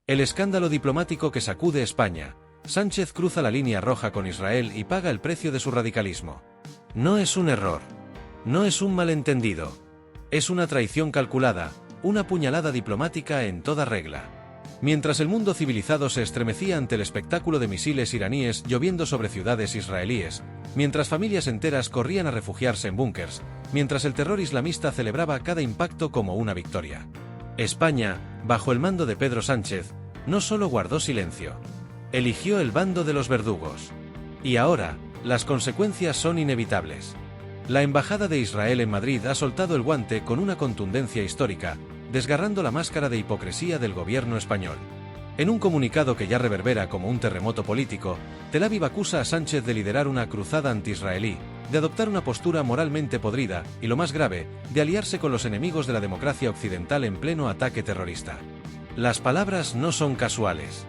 El escándalo diplomático que sacude España. Sánchez cruza la línea roja con Israel y paga el precio de su radicalismo. No es un error. No es un malentendido. Es una traición calculada, una puñalada diplomática en toda regla. Mientras el mundo civilizado se estremecía ante el espectáculo de misiles iraníes lloviendo sobre ciudades israelíes, mientras familias enteras corrían a refugiarse en búnkers, mientras el terror islamista celebraba cada impacto como una victoria, España, bajo el mando de Pedro Sánchez, no solo guardó silencio. Eligió el bando de los verdugos. Y ahora, las consecuencias son inevitables. La Embajada de Israel en Madrid ha soltado el guante con una contundencia histórica, desgarrando la máscara de hipocresía del gobierno español. En un comunicado que ya reverbera como un terremoto político, Tel Aviv acusa a Sánchez de liderar una cruzada anti-israelí, de adoptar una postura moralmente podrida, y lo más grave, de aliarse con los enemigos de la democracia occidental en pleno ataque terrorista. Las palabras no son casuales.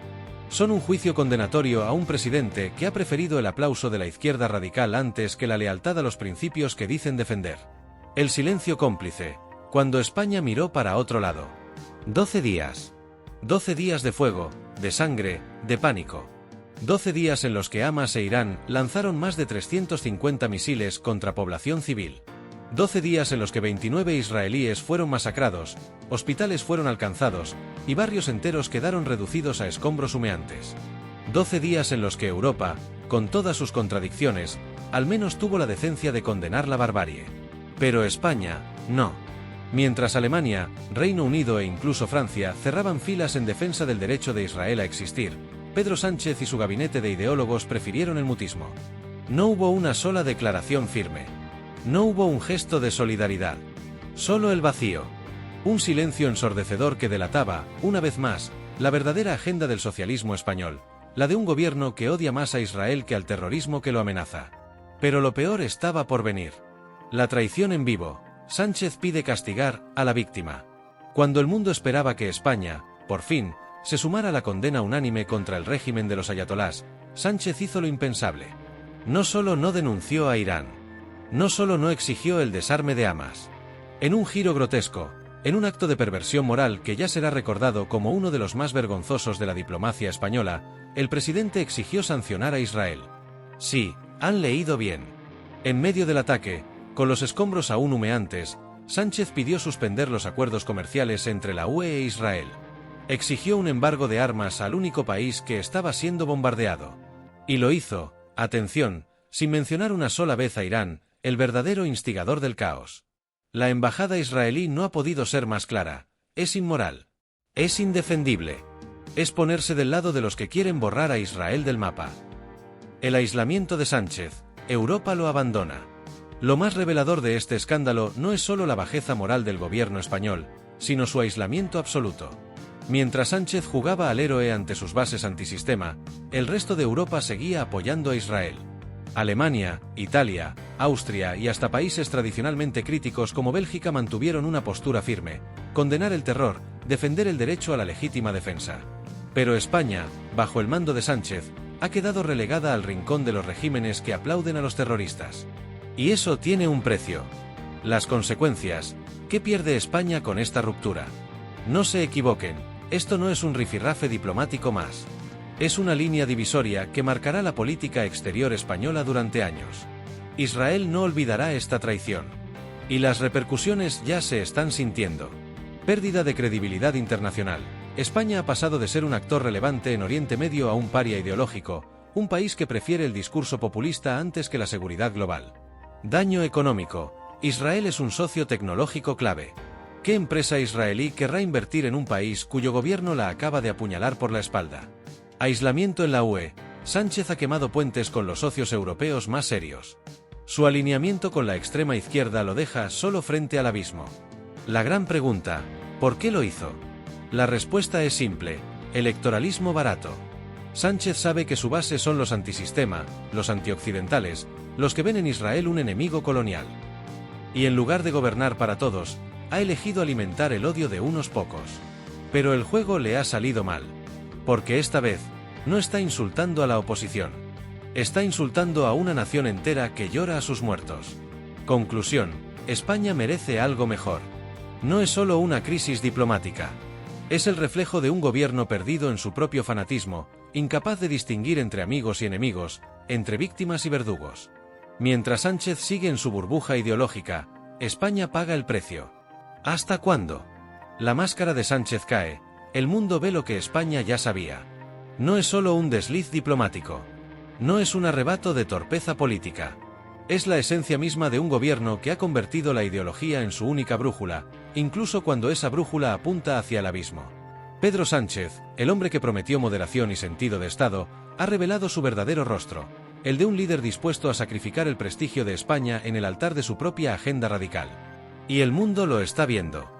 Son un juicio condenatorio a un presidente que ha preferido el aplauso de la izquierda radical antes que la lealtad a los principios que dicen defender. El silencio cómplice, cuando España miró para otro lado. 12 días. 12 días de fuego, de sangre, de pánico. 12 días en los que Hamas e Irán lanzaron más de 350 misiles contra población civil. 12 días en los que 29 israelíes fueron masacrados, hospitales fueron alcanzados, y barrios enteros quedaron reducidos a escombros humeantes. 12 días en los que Europa, con todas sus contradicciones, al menos tuvo la decencia de condenar la barbarie. Pero España, no. Mientras Alemania, Reino Unido e incluso Francia cerraban filas en defensa del derecho de Israel a existir, Pedro Sánchez y su gabinete de ideólogos prefirieron el mutismo. No hubo una sola declaración firme. No hubo un gesto de solidaridad. Solo el vacío. Un silencio ensordecedor que delataba, una vez más, la verdadera agenda del socialismo español, la de un gobierno que odia más a Israel que al terrorismo que lo amenaza. Pero lo peor estaba por venir. La traición en vivo. Sánchez pide castigar a la víctima. Cuando el mundo esperaba que España, por fin, se sumara a la condena unánime contra el régimen de los ayatolás, Sánchez hizo lo impensable. No solo no denunció a Irán. No solo no exigió el desarme de Hamas. En un giro grotesco, en un acto de perversión moral que ya será recordado como uno de los más vergonzosos de la diplomacia española, el presidente exigió sancionar a Israel. Sí, han leído bien. En medio del ataque, con los escombros aún humeantes, Sánchez pidió suspender los acuerdos comerciales entre la UE e Israel. Exigió un embargo de armas al único país que estaba siendo bombardeado. Y lo hizo, atención, sin mencionar una sola vez a Irán, el verdadero instigador del caos. La embajada israelí no ha podido ser más clara. Es inmoral. Es indefendible. Es ponerse del lado de los que quieren borrar a Israel del mapa. El aislamiento de Sánchez. Europa lo abandona. Lo más revelador de este escándalo no es solo la bajeza moral del gobierno español, sino su aislamiento absoluto. Mientras Sánchez jugaba al héroe ante sus bases antisistema, el resto de Europa seguía apoyando a Israel. Alemania, Italia, Austria y hasta países tradicionalmente críticos como Bélgica mantuvieron una postura firme: condenar el terror, defender el derecho a la legítima defensa. Pero España, bajo el mando de Sánchez, ha quedado relegada al rincón de los regímenes que aplauden a los terroristas. Y eso tiene un precio. Las consecuencias. ¿Qué pierde España con esta ruptura? No se equivoquen, esto no es un rifirrafe diplomático más. Es una línea divisoria que marcará la política exterior española durante años. Israel no olvidará esta traición. Y las repercusiones ya se están sintiendo. Pérdida de credibilidad internacional. España ha pasado de ser un actor relevante en Oriente Medio a un paria ideológico, un país que prefiere el discurso populista antes que la seguridad global. Daño económico. Israel es un socio tecnológico clave. ¿Qué empresa israelí querrá invertir en un país cuyo gobierno la acaba de apuñalar por la espalda? Aislamiento en la UE. Sánchez ha quemado puentes con los socios europeos más serios. Su alineamiento con la extrema izquierda lo deja solo frente al abismo. La gran pregunta: ¿por qué lo hizo? La respuesta es simple: electoralismo barato. Sánchez sabe que su base son los antisistema, los antioccidentales, los que ven en Israel un enemigo colonial. Y en lugar de gobernar para todos, ha elegido alimentar el odio de unos pocos. Pero el juego le ha salido mal. Porque esta vez, no está insultando a la oposición. Está insultando a una nación entera que llora a sus muertos. Conclusión: España merece algo mejor. No es solo una crisis diplomática. Es el reflejo de un gobierno perdido en su propio fanatismo, incapaz de distinguir entre amigos y enemigos, entre víctimas y verdugos. Mientras Sánchez sigue en su burbuja ideológica, España paga el precio. ¿Hasta cuándo? La máscara de Sánchez cae, el mundo ve lo que España ya sabía. No es solo un desliz diplomático. No es un arrebato de torpeza política. Es la esencia misma de un gobierno que ha convertido la ideología en su única brújula, incluso cuando esa brújula apunta hacia el abismo. Pedro Sánchez, el hombre que prometió moderación y sentido de Estado, ha revelado su verdadero rostro, el de un líder dispuesto a sacrificar el prestigio de España en el altar de su propia agenda radical. Y el mundo lo está viendo.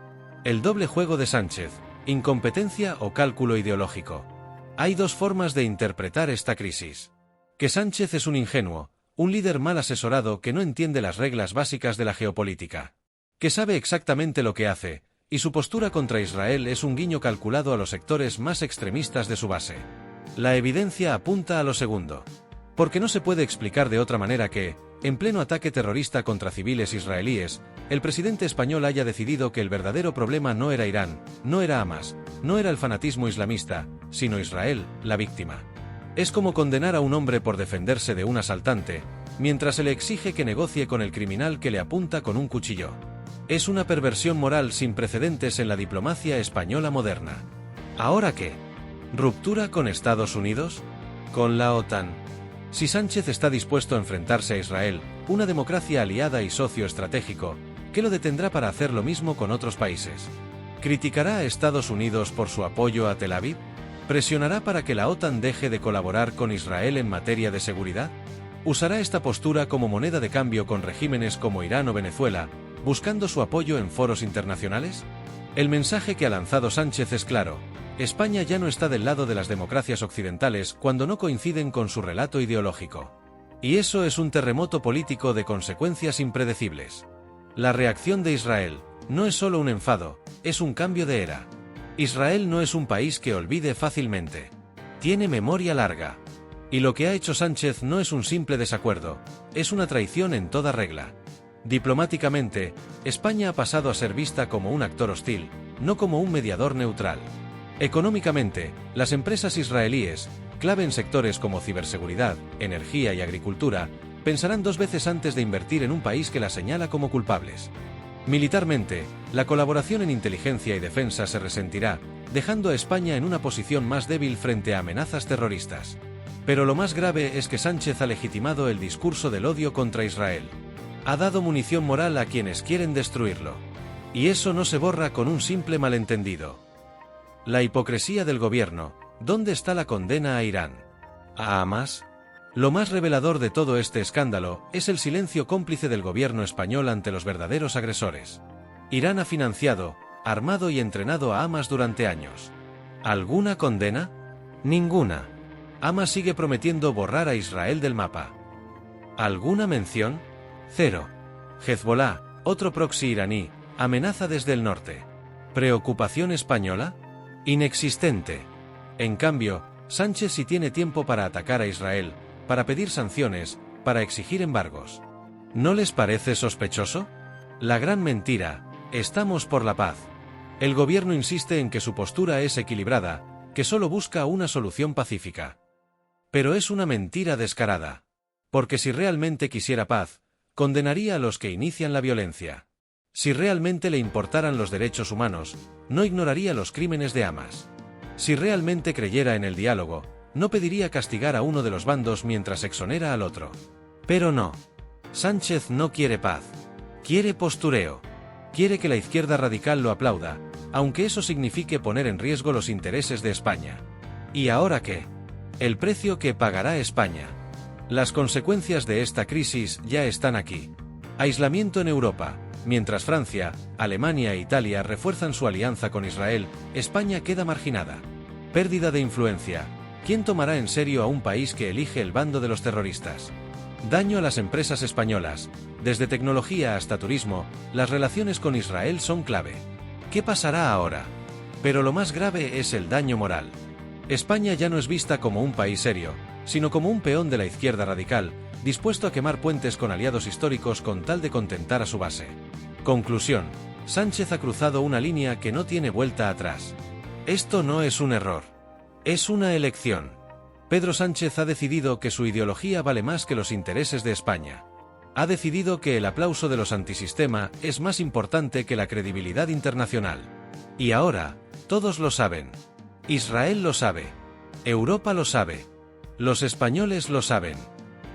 El doble juego de Sánchez, incompetencia o cálculo ideológico. Hay dos formas de interpretar esta crisis. Que Sánchez es un ingenuo, un líder mal asesorado que no entiende las reglas básicas de la geopolítica. Que sabe exactamente lo que hace, y su postura contra Israel es un guiño calculado a los sectores más extremistas de su base. La evidencia apunta a lo segundo. Porque no se puede explicar de otra manera que, en pleno ataque terrorista contra civiles israelíes, el presidente español haya decidido que el verdadero problema no era Irán, no era Hamas, no era el fanatismo islamista, sino Israel, la víctima. Es como condenar a un hombre por defenderse de un asaltante, mientras se le exige que negocie con el criminal que le apunta con un cuchillo. Es una perversión moral sin precedentes en la diplomacia española moderna. ¿Ahora qué? ¿Ruptura con Estados Unidos? ¿Con la OTAN? Si Sánchez está dispuesto a enfrentarse a Israel, una democracia aliada y socio estratégico, ¿qué lo detendrá para hacer lo mismo con otros países? ¿Criticará a Estados Unidos por su apoyo a Tel Aviv? ¿Presionará para que la OTAN deje de colaborar con Israel en materia de seguridad? ¿Usará esta postura como moneda de cambio con regímenes como Irán o Venezuela, buscando su apoyo en foros internacionales? El mensaje que ha lanzado Sánchez es claro: España ya no está del lado de las democracias occidentales cuando no coinciden con su relato ideológico. Y eso es un terremoto político de consecuencias impredecibles. La reacción de Israel no es solo un enfado, es un cambio de era. Israel no es un país que olvide fácilmente. Tiene memoria larga. Y lo que ha hecho Sánchez no es un simple desacuerdo, es una traición en toda regla. Diplomáticamente, España ha pasado a ser vista como un actor hostil, no como un mediador neutral. Económicamente, las empresas israelíes, clave en sectores como ciberseguridad, energía y agricultura, pensarán dos veces antes de invertir en un país que las señala como culpables. Militarmente, la colaboración en inteligencia y defensa se resentirá, dejando a España en una posición más débil frente a amenazas terroristas. Pero lo más grave es que Sánchez ha legitimado el discurso del odio contra Israel. Ha dado munición moral a quienes quieren destruirlo. Y eso no se borra con un simple malentendido. La hipocresía del gobierno. ¿Dónde está la condena a Irán? ¿A Hamas? Lo más revelador de todo este escándalo es el silencio cómplice del gobierno español ante los verdaderos agresores. Irán ha financiado, armado y entrenado a Hamas durante años. ¿Alguna condena? Ninguna. Hamas sigue prometiendo borrar a Israel del mapa. ¿Alguna mención? Cero. Hezbollah, otro proxy iraní, amenaza desde el norte. ¿Preocupación española? Inexistente. En cambio, Sánchez sí tiene tiempo para atacar a Israel, para pedir sanciones, para exigir embargos. ¿No les parece sospechoso? La gran mentira: estamos por la paz. El gobierno insiste en que su postura es equilibrada, que solo busca una solución pacífica. Pero es una mentira descarada. Porque si realmente quisiera paz, condenaría a los que inician la violencia. Si realmente le importaran los derechos humanos, no ignoraría los crímenes de Hamas. Si realmente creyera en el diálogo, no pediría castigar a uno de los bandos mientras exonera al otro. Pero no. Sánchez no quiere paz. Quiere postureo. Quiere que la izquierda radical lo aplauda, aunque eso signifique poner en riesgo los intereses de España. ¿Y ahora qué? El precio que pagará España. Las consecuencias de esta crisis ya están aquí. Aislamiento en Europa. Mientras Francia, Alemania e Italia refuerzan su alianza con Israel, España queda marginada. Pérdida de influencia. ¿Quién tomará en serio a un país que elige el bando de los terroristas? Daño a las empresas españolas. Desde tecnología hasta turismo, las relaciones con Israel son clave. ¿Qué pasará ahora? Pero lo más grave es el daño moral. España ya no es vista como un país serio, sino como un peón de la izquierda radical, dispuesto a quemar puentes con aliados históricos con tal de contentar a su base. Conclusión: Sánchez ha cruzado una línea que no tiene vuelta atrás. Esto no es un error. Es una elección. Pedro Sánchez ha decidido que su ideología vale más que los intereses de España. Ha decidido que el aplauso de los antisistema es más importante que la credibilidad internacional. Y ahora, todos lo saben. Israel lo sabe. Europa lo sabe. Los españoles lo saben.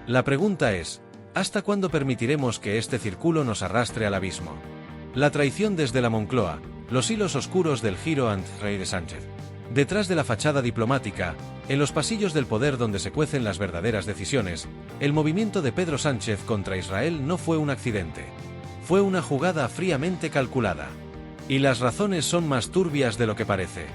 La pregunta es, ¿hasta cuándo permitiremos que este círculo nos arrastre al abismo? La traición desde la Moncloa, los hilos oscuros del giro anti-rey de Sánchez. Detrás de la fachada diplomática, en los pasillos del poder donde se cuecen las verdaderas decisiones, el movimiento de Pedro Sánchez contra Israel no fue un accidente. Fue una jugada fríamente calculada. Y las razones son más turbias de lo que parece.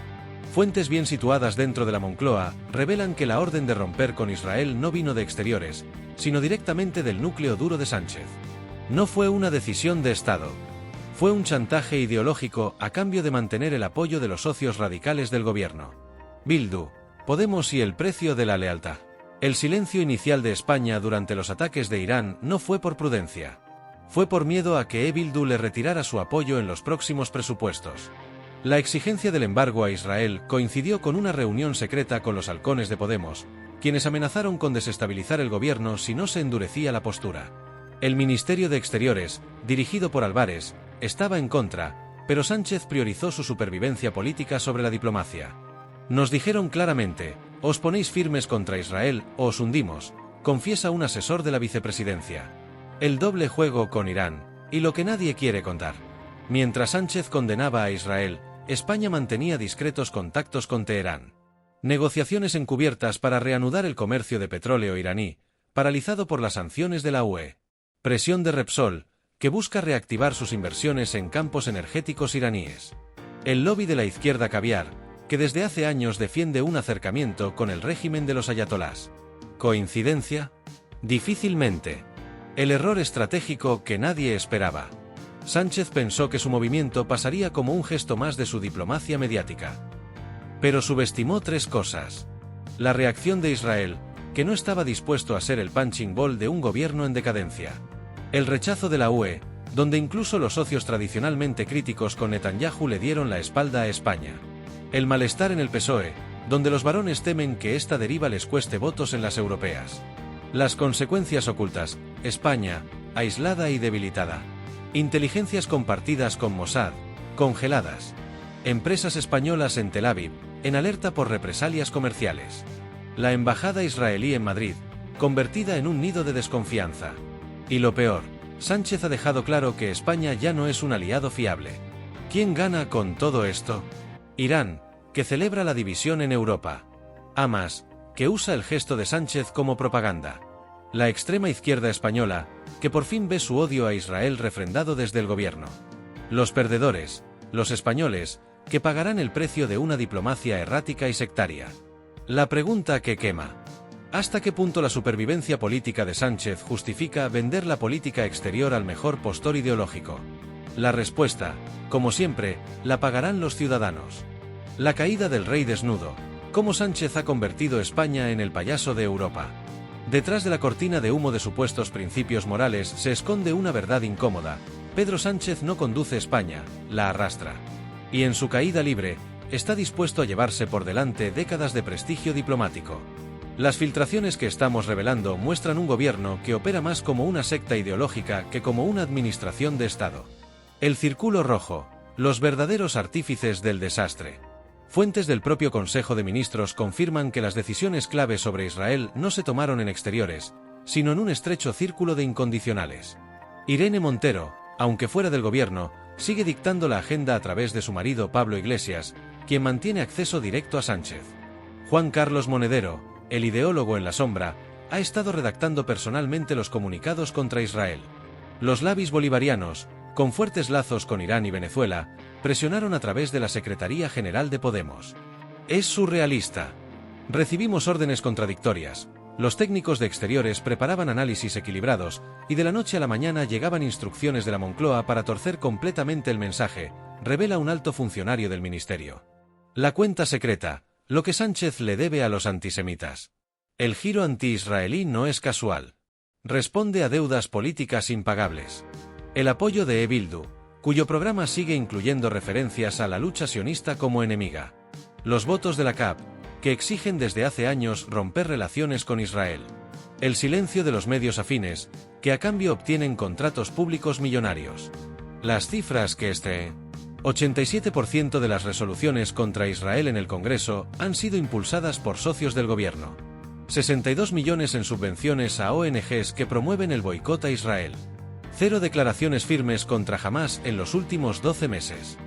Fuentes bien situadas dentro de la Moncloa revelan que la orden de romper con Israel no vino de exteriores, sino directamente del núcleo duro de Sánchez. No fue una decisión de Estado. Fue un chantaje ideológico a cambio de mantener el apoyo de los socios radicales del gobierno. Bildu, Podemos y el precio de la lealtad. El silencio inicial de España durante los ataques de Irán no fue por prudencia. Fue por miedo a que Bildu le retirara su apoyo en los próximos presupuestos. La exigencia del embargo a Israel coincidió con una reunión secreta con los halcones de Podemos, quienes amenazaron con desestabilizar el gobierno si no se endurecía la postura. El Ministerio de Exteriores, dirigido por Álvarez, estaba en contra, pero Sánchez priorizó su supervivencia política sobre la diplomacia. Nos dijeron claramente, os ponéis firmes contra Israel o os hundimos, confiesa un asesor de la vicepresidencia. El doble juego con Irán, y lo que nadie quiere contar. Mientras Sánchez condenaba a Israel, España mantenía discretos contactos con Teherán. Negociaciones encubiertas para reanudar el comercio de petróleo iraní, paralizado por las sanciones de la UE. Presión de Repsol, que busca reactivar sus inversiones en campos energéticos iraníes. El lobby de la izquierda caviar, que desde hace años defiende un acercamiento con el régimen de los ayatolás. ¿Coincidencia? Difícilmente. El error estratégico que nadie esperaba. Sánchez pensó que su movimiento pasaría como un gesto más de su diplomacia mediática. Pero subestimó tres cosas. La reacción de Israel, que no estaba dispuesto a ser el punching ball de un gobierno en decadencia. El rechazo de la UE, donde incluso los socios tradicionalmente críticos con Netanyahu le dieron la espalda a España. El malestar en el PSOE, donde los varones temen que esta deriva les cueste votos en las europeas. Las consecuencias ocultas, España, aislada y debilitada. Inteligencias compartidas con Mossad, congeladas. Empresas españolas en Tel Aviv, en alerta por represalias comerciales. La embajada israelí en Madrid, convertida en un nido de desconfianza. Y lo peor, Sánchez ha dejado claro que España ya no es un aliado fiable. ¿Quién gana con todo esto? Irán, que celebra la división en Europa. Hamas, que usa el gesto de Sánchez como propaganda. La extrema izquierda española, que por fin ve su odio a Israel refrendado desde el gobierno. Los perdedores, los españoles, que pagarán el precio de una diplomacia errática y sectaria. La pregunta que quema. ¿Hasta qué punto la supervivencia política de Sánchez justifica vender la política exterior al mejor postor ideológico? La respuesta, como siempre, la pagarán los ciudadanos. La caída del rey desnudo. ¿Cómo Sánchez ha convertido España en el payaso de Europa? Detrás de la cortina de humo de supuestos principios morales se esconde una verdad incómoda. Pedro Sánchez no conduce España, la arrastra. Y en su caída libre, está dispuesto a llevarse por delante décadas de prestigio diplomático. Las filtraciones que estamos revelando muestran un gobierno que opera más como una secta ideológica que como una administración de Estado. El Círculo Rojo, los verdaderos artífices del desastre. Fuentes del propio Consejo de Ministros confirman que las decisiones clave sobre Israel no se tomaron en exteriores, sino en un estrecho círculo de incondicionales. Irene Montero, aunque fuera del gobierno, sigue dictando la agenda a través de su marido Pablo Iglesias, quien mantiene acceso directo a Sánchez. Juan Carlos Monedero, el ideólogo en la sombra, ha estado redactando personalmente los comunicados contra Israel. Los labis bolivarianos, con fuertes lazos con Irán y Venezuela, presionaron a través de la Secretaría General de Podemos. Es surrealista. Recibimos órdenes contradictorias. Los técnicos de exteriores preparaban análisis equilibrados, y de la noche a la mañana llegaban instrucciones de la Moncloa para torcer completamente el mensaje, revela un alto funcionario del ministerio. La cuenta secreta, lo que Sánchez le debe a los antisemitas. El giro anti-israelí no es casual. Responde a deudas políticas impagables. El apoyo de Bildu, cuyo programa sigue incluyendo referencias a la lucha sionista como enemiga. Los votos de la CAP, que exigen desde hace años romper relaciones con Israel. El silencio de los medios afines, que a cambio obtienen contratos públicos millonarios. Las cifras que 87% de las resoluciones contra Israel en el Congreso han sido impulsadas por socios del gobierno. 62 millones en subvenciones a ONGs que promueven el boicot a Israel. 0 declaraciones firmes contra Hamás en los últimos 12 meses.